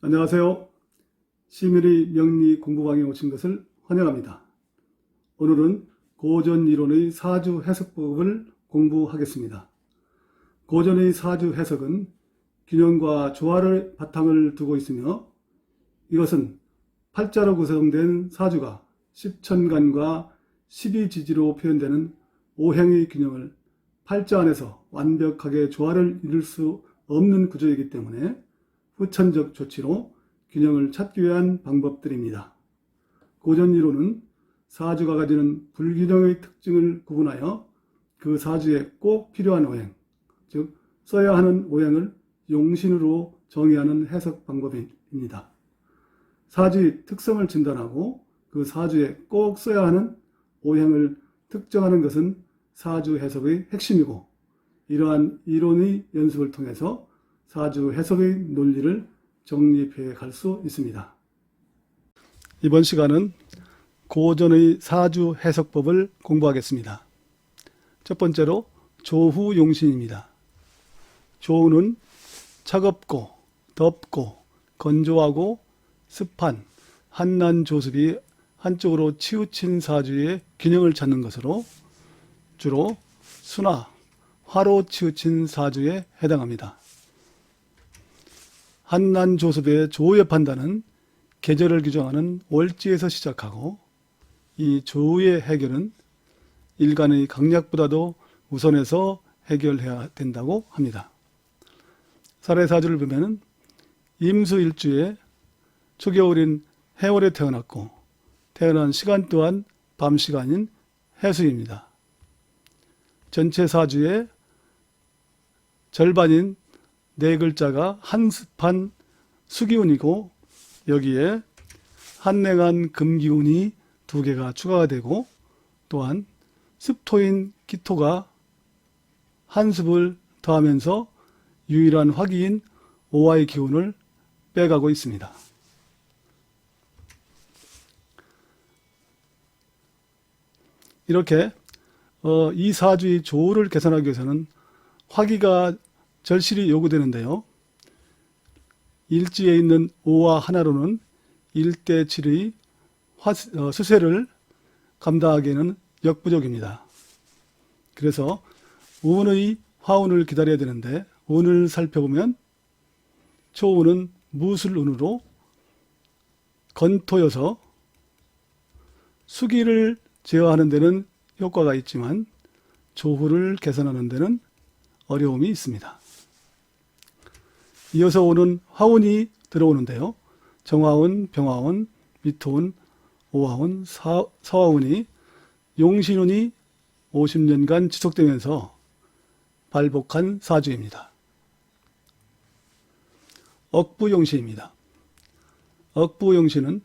안녕하세요. 시민의 명리 공부방에 오신 것을 환영합니다. 오늘은 고전이론의 사주 해석법을 공부하겠습니다. 고전의 사주 해석은 균형과 조화를 바탕을 두고 있으며 이것은 팔자로 구성된 사주가 십천간과 십이지지로 표현되는 오행의 균형을 팔자 안에서 완벽하게 조화를 이룰 수 없는 구조이기 때문에 후천적 조치로 균형을 찾기 위한 방법들입니다. 고전이론은 사주가 가지는 불균형의 특징을 구분하여 그 사주에 꼭 필요한 오행, 즉 써야 하는 오행을 용신으로 정의하는 해석 방법입니다. 사주의 특성을 진단하고 그 사주에 꼭 써야 하는 오행을 특정하는 것은 사주 해석의 핵심이고, 이러한 이론의 연습을 통해서 사주 해석의 논리를 정립해 갈 수 있습니다. 이번 시간은 고전의 사주 해석법을 공부하겠습니다. 첫 번째로 조후용신입니다. 조후는 차갑고 덥고 건조하고 습한 한난조습이 한쪽으로 치우친 사주의 균형을 찾는 것으로 주로 수나 화로 치우친 사주에 해당합니다. 한난조습의 조우의 판단은 계절을 규정하는 월지에서 시작하고, 이 조우의 해결은 일간의 강약보다도 우선해서 해결해야 된다고 합니다. 사례사주를 보면 임수일주에 초겨울인 해월에 태어났고, 태어난 시간 또한 밤 시간인 해수입니다. 전체 사주의 절반인 네 글자가 한습한 수기운이고, 여기에 한냉한 금기운이 두 개가 추가가 되고, 또한 습토인 기토가 한습을 더하면서 유일한 화기인 오화의 기운을 빼가고 있습니다. 이렇게 이 사주의 조우를 계산하기 위해서는 화기가 절실히 요구되는데요. 일지에 있는 오와 하나로는 1대7의 수세를 감당하기에는 역부족입니다. 그래서 운의 화운을 기다려야 되는데, 운을 살펴보면 초운은 무술운으로 건토여서 수기를 제어하는 데는 효과가 있지만 조후를 계산하는 데는 어려움이 있습니다. 이어서 오는 화운이 들어오는데요. 정화운, 병화운, 미토운, 오화운, 서화운이 용신운이 50년간 지속되면서 발복한 사주입니다. 억부용신입니다. 억부용신은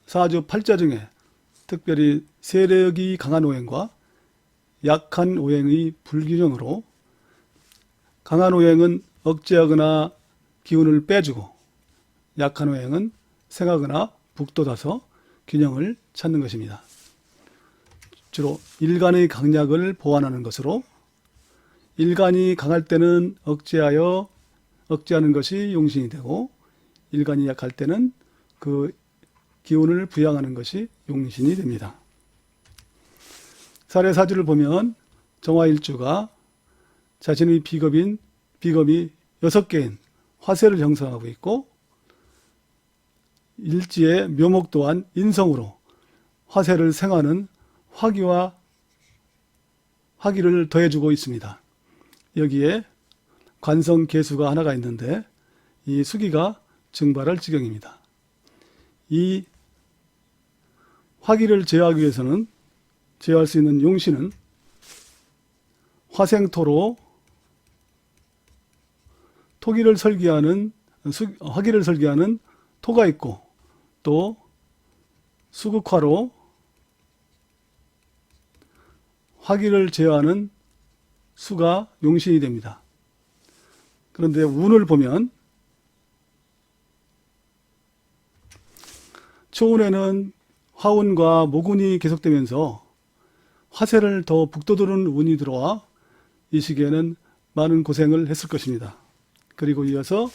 사주 팔자 중에 특별히 세력이 강한 오행과 약한 오행의 불균형으로, 강한 오행은 억제하거나 기운을 빼주고, 약한 오행은 생하거나 북돋아서 균형을 찾는 것입니다. 주로 일간의 강약을 보완하는 것으로, 일간이 강할 때는 억제하는 것이 용신이 되고, 일간이 약할 때는 그 기운을 부양하는 것이 용신이 됩니다. 사례사주를 보면 정화일주가 자신의 비검이 6개인 화세를 형성하고 있고, 일지의 묘목 또한 인성으로 화세를 생하는 화기를 더해주고 있습니다. 여기에 관성계수가 하나가 있는데 이 수기가 증발할 지경입니다. 이 화기를 제어하기 위해서는, 제어할 수 있는 용신은 화생토로 화기를 설계하는 토가 있고, 또 수극화로 화기를 제어하는 수가 용신이 됩니다. 그런데 운을 보면 초운에는 화운과 목운이 계속되면서 화세를 더 북돋우는 운이 들어와 이 시기에는 많은 고생을 했을 것입니다. 그리고 이어서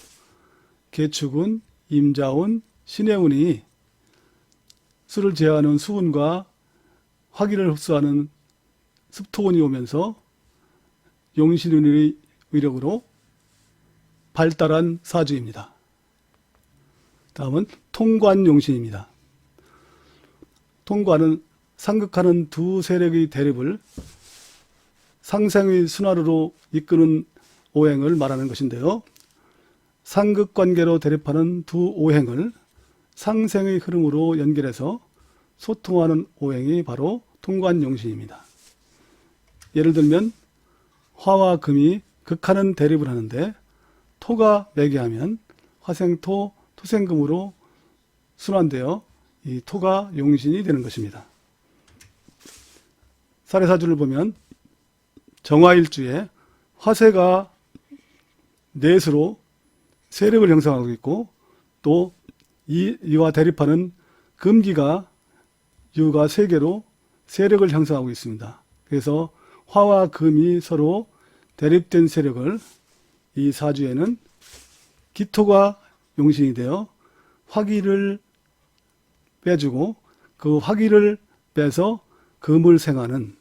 개축운, 임자운, 신의 운이 수를 제어하는 수운과 화기를 흡수하는 습토운이 오면서 용신운의 위력으로 발달한 사주입니다. 다음은 통관용신입니다. 통관은 상극하는 두 세력의 대립을 상생의 순환으로 이끄는 오행을 말하는 것인데요. 상극관계로 대립하는 두 오행을 상생의 흐름으로 연결해서 소통하는 오행이 바로 통관용신입니다. 예를 들면 화와 금이 극하는 대립을 하는데 토가 매개하면 화생토, 토생금으로 순환되어 이 토가 용신이 되는 것입니다. 사례사주를 보면 정화일주에 화세가 넷으로 세력을 형성하고 있고 또 이와 대립하는 금기가 유가 3개로 세력을 형성하고 있습니다. 그래서 화와 금이 서로 대립된 세력을 이 사주에는 기토가 용신이 되어 화기를 빼주고 그 화기를 빼서 금을 생하는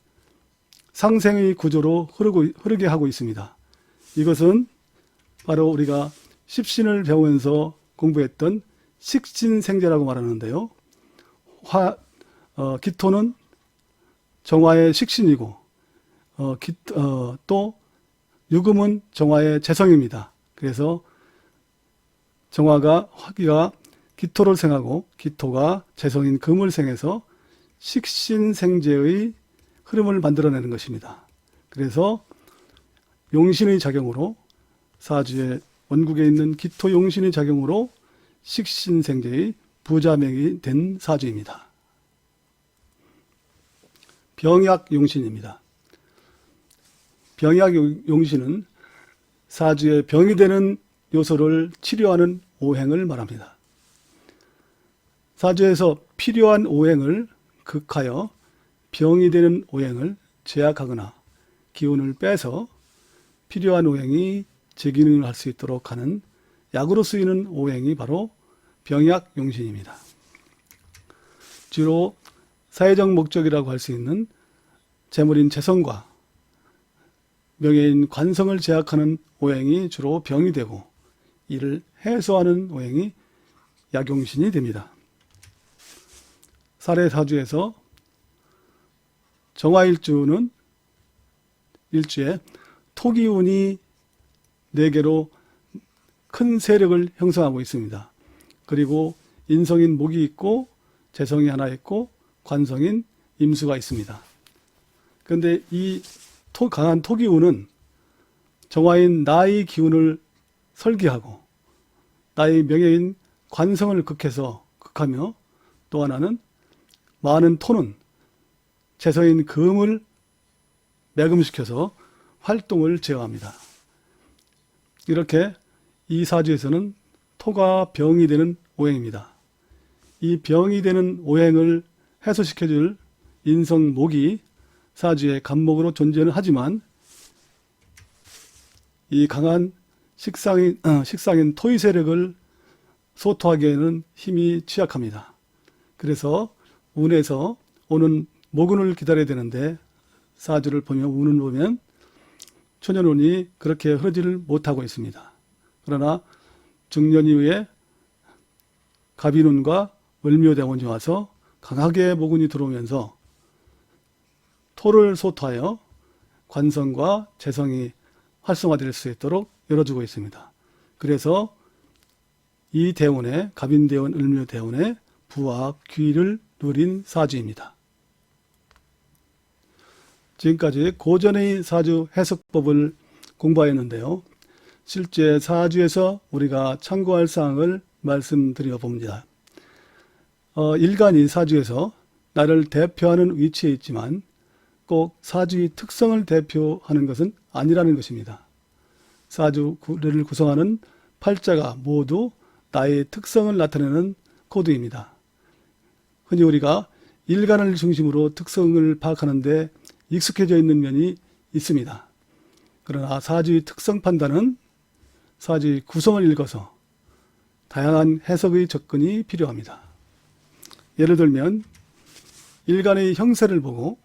상생의 구조로 흐르게 하고 있습니다. 이것은 바로 우리가 십신을 배우면서 공부했던 식신생제라고 말하는데요. 기토는 정화의 식신이고 또 유금은 정화의 재성입니다. 그래서 화기가 기토를 생하고 기토가 재성인 금을 생해서 식신생제의 흐름을 만들어내는 것입니다. 그래서 용신의 작용으로 사주의 원국에 있는 기토 용신의 작용으로 식신생제의 부자명이 된 사주입니다. 병약용신입니다. 병약용신은 사주에 병이 되는 요소를 치료하는 오행을 말합니다. 사주에서 필요한 오행을 극하여 병이 되는 오행을 제약하거나 기운을 빼서 필요한 오행이 제기능을 할 수 있도록 하는 약으로 쓰이는 오행이 바로 병약용신입니다. 주로 사회적 목적이라고 할 수 있는 재물인 재성과 명예인 관성을 제약하는 오행이 주로 병이 되고 이를 해소하는 오행이 약용신이 됩니다. 사례사주에서 정화일주는 일주에 토기운이 4개로 큰 세력을 형성하고 있습니다. 그리고 인성인 목이 있고 재성이 하나 있고 관성인 임수가 있습니다. 그런데 이 강한 토기운은 정화인 나의 기운을 설계하고 나의 명예인 관성을 극하며 또 하나는 많은 토는 재성인 금을 매금시켜서 활동을 제어합니다. 이렇게 이 사주에서는 토가 병이 되는 오행입니다. 이 병이 되는 오행을 해소시켜줄 인성목이 사주의 간목으로 존재는 하지만 이 강한 식상인 토의 세력을 소토하기에는 힘이 취약합니다. 그래서 운에서 오는 모근을 기다려야 되는데 사주를 보면 운을 보면 초년운이 그렇게 흐르지를 못하고 있습니다. 그러나 중년 이후에 갑인운과 을묘대운이 와서 강하게 모근이 들어오면서 토를 소토하여 관성과 재성이 활성화될 수 있도록 열어주고 있습니다. 그래서 이 대운에 갑인대운, 을묘대운에 부와 귀를 누린 사주입니다. 지금까지 고전의 사주 해석법을 공부하였는데요. 실제 사주에서 우리가 참고할 사항을 말씀드려 봅니다. 일간이 사주에서 나를 대표하는 위치에 있지만 꼭 사주의 특성을 대표하는 것은 아니라는 것입니다. 사주를 구성하는 팔자가 모두 나의 특성을 나타내는 코드입니다. 흔히 우리가 일간을 중심으로 특성을 파악하는데 익숙해져 있는 면이 있습니다. 그러나 사주의 특성 판단은 사주의 구성을 읽어서 다양한 해석의 접근이 필요합니다. 예를 들면 일간의 형세를 보고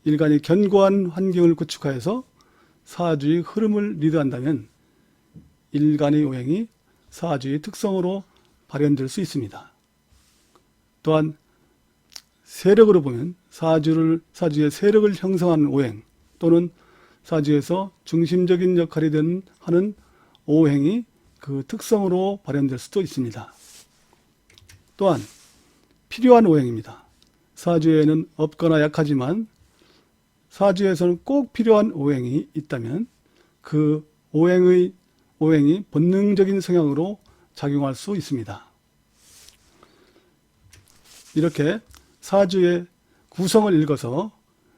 일간이 견고한 환경을 구축하여서 사주의 흐름을 리드한다면 일간의 오행이 사주의 특성으로 발현될 수 있습니다. 또한 세력으로 보면 사주의 세력을 형성하는 오행 또는 사주에서 중심적인 역할이 하는 오행이 그 특성으로 발현될 수도 있습니다. 또한 필요한 오행입니다. 사주에는 없거나 약하지만 사주에서는 꼭 필요한 오행이 있다면 그 오행이 본능적인 성향으로 작용할 수 있습니다. 이렇게 사주의 구성을 읽어서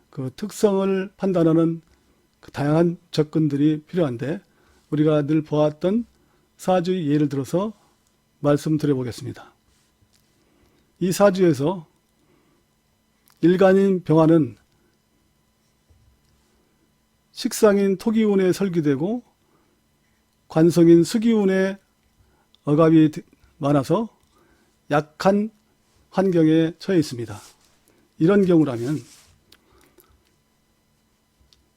그 특성을 판단하는 그 다양한 접근들이 필요한데 우리가 늘 보았던 사주의 예를 들어서 말씀드려 보겠습니다. 이 사주에서 일간인 병화는 식상인 토기운에 설기되고 관성인 수기운에 억압이 많아서 약한 환경에 처해 있습니다. 이런 경우라면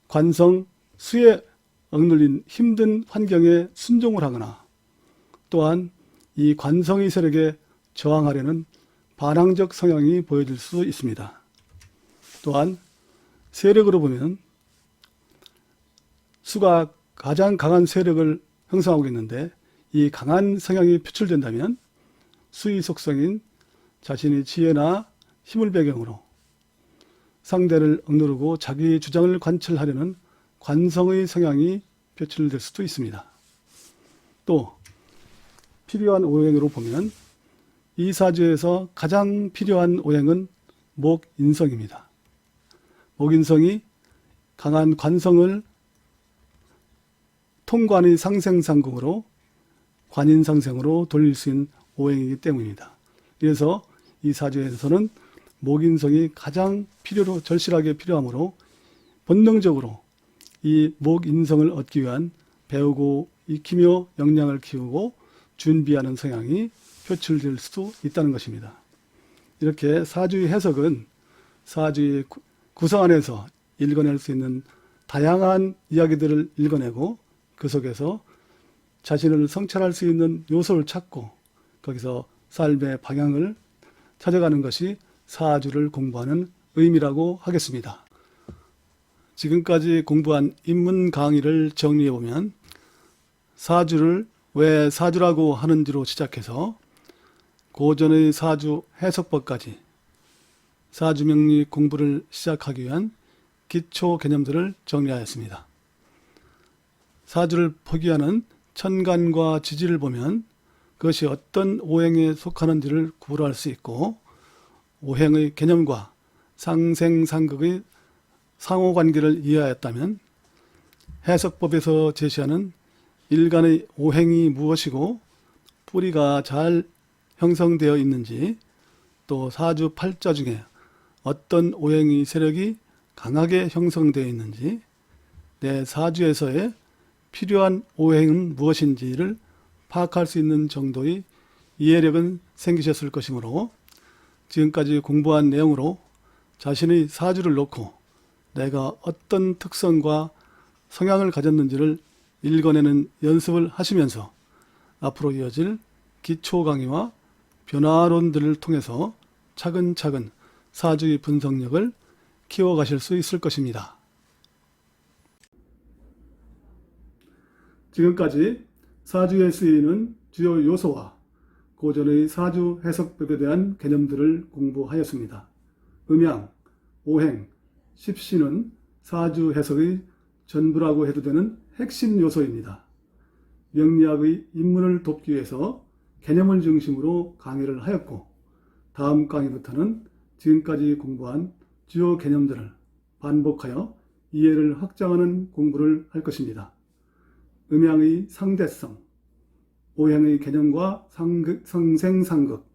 관성 수에 억눌린 힘든 환경에 순종을 하거나 또한 이 관성의 세력에 저항하려는 반항적 성향이 보여질 수 있습니다. 또한 세력으로 보면 수가 가장 강한 세력을 형성하고 있는데 이 강한 성향이 표출된다면 수의 속성인 자신의 지혜나 힘을 배경으로 상대를 억누르고 자기 주장을 관철하려는 관성의 성향이 표출될 수도 있습니다. 또 필요한 오행으로 보면 이 사주에서 가장 필요한 오행은 목인성입니다. 목인성이 강한 관성을 통관의 상생상극으로 관인상생으로 돌릴 수 있는 오행이기 때문입니다. 그래서 이 사주에서는 목인성이 가장 절실하게 필요하므로 본능적으로 이 목인성을 얻기 위한 배우고 익히며 역량을 키우고 준비하는 성향이 표출될 수도 있다는 것입니다. 이렇게 사주의 해석은 사주의 구성 안에서 읽어낼 수 있는 다양한 이야기들을 읽어내고 그 속에서 자신을 성찰할 수 있는 요소를 찾고 거기서 삶의 방향을 찾아가는 것이 사주를 공부하는 의미라고 하겠습니다. 지금까지 공부한 입문 강의를 정리해보면 사주를 왜 사주라고 하는지로 시작해서 고전의 사주 해석법까지 사주명리 공부를 시작하기 위한 기초 개념들을 정리하였습니다. 사주를 포기하는 천간과 지지를 보면 그것이 어떤 오행에 속하는지를 구별할 수 있고 오행의 개념과 상생상극의 상호관계를 이해하였다면 해석법에서 제시하는 일간의 오행이 무엇이고 뿌리가 잘 형성되어 있는지 또 사주 팔자 중에 어떤 오행의 세력이 강하게 형성되어 있는지 내 사주에서의 필요한 오행은 무엇인지를 파악할 수 있는 정도의 이해력은 생기셨을 것이므로 지금까지 공부한 내용으로 자신의 사주를 놓고 내가 어떤 특성과 성향을 가졌는지를 읽어내는 연습을 하시면서 앞으로 이어질 기초 강의와 변화론들을 통해서 차근차근 사주의 분석력을 키워가실 수 있을 것입니다. 지금까지 사주에 쓰이는 주요 요소와 고전의 사주 해석법에 대한 개념들을 공부하였습니다. 음양, 오행, 십신은 사주 해석의 전부라고 해도 되는 핵심 요소입니다. 명리학의 입문을 돕기 위해서 개념을 중심으로 강의를 하였고 다음 강의부터는 지금까지 공부한 주요 개념들을 반복하여 이해를 확장하는 공부를 할 것입니다. 음양의 상대성, 오행의 개념과 상생상극,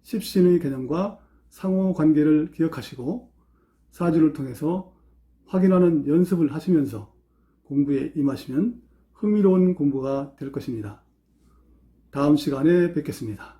십신의 개념과 상호관계를 기억하시고 사주를 통해서 확인하는 연습을 하시면서 공부에 임하시면 흥미로운 공부가 될 것입니다. 다음 시간에 뵙겠습니다.